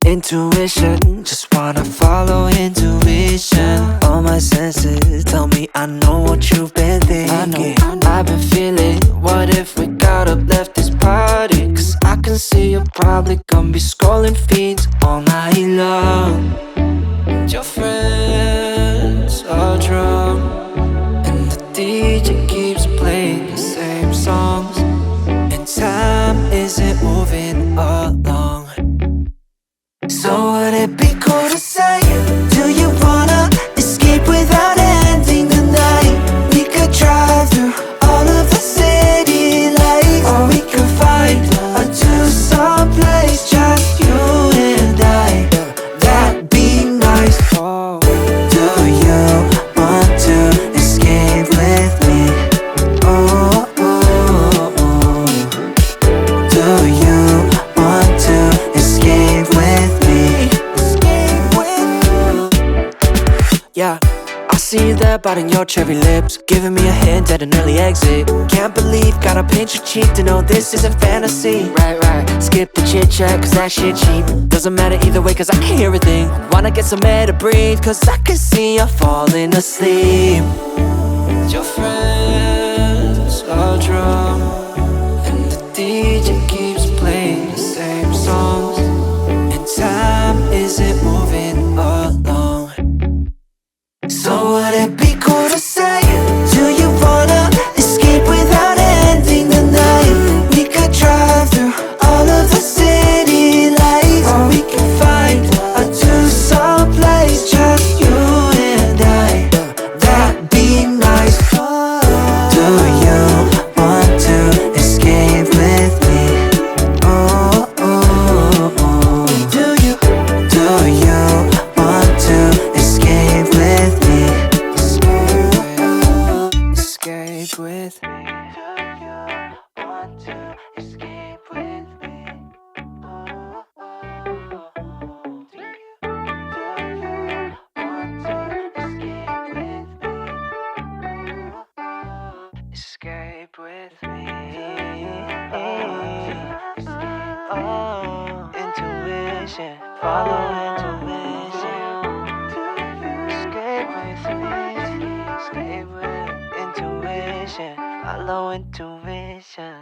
Intuition, just wanna follow intuition. All my senses tell me I know what you've been thinking. I've been feeling, what if we got up, left this party? Cause I can see you're probably gonna be scrolling feeds all night long. And your friends are drunk, and the DJ keeps playing the same songs, and time isn't moving along. So would it be cool to say, do you wanna escape without ending the night? We could drive through all of the city lights, or we could find a two-song place, just you and I. That'd be nice. Do you want to escape with me? Oh, oh, oh. Do you want to escape with me? Yeah, I see you there biting your cherry lips, giving me a hint at an early exit. Can't believe, gotta pinch your cheek to know this isn't fantasy. Right, skip the chit chat cause that shit cheap. Doesn't matter either way cause I can hear everything. Wanna get some air to breathe cause I can see you falling asleep. Your friends are drunk, and the DJ keeps playing the same songs, and time isn't moving along. So would it be cool to say, do you wanna escape without ending the night? We could drive through all of the city lights, or we could find a two-song place, just you and I. That'd be nice. Do you want to escape with me? Oh, oh, oh. Do you want to escape with me? Escape with me. Do you want to escape with me? Oh, oh, oh. Do you want to escape with me? Escape with me. Oh, intuition, follow intuition. Escape with me. Escape with intuition, follow intuition.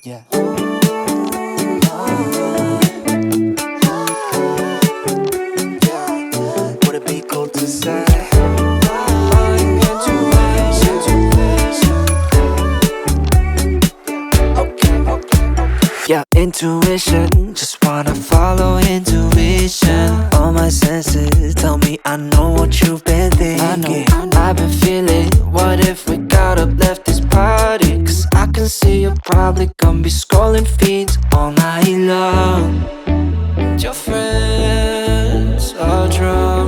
Yeah. Would it be cool to say? Yeah, intuition, just wanna follow intuition. All my senses tell me I know what you've been thinking. I've been feeling, what if we got up, left this party? Cause I can see you're probably gonna be scrolling feeds all night long. And your friends are drunk.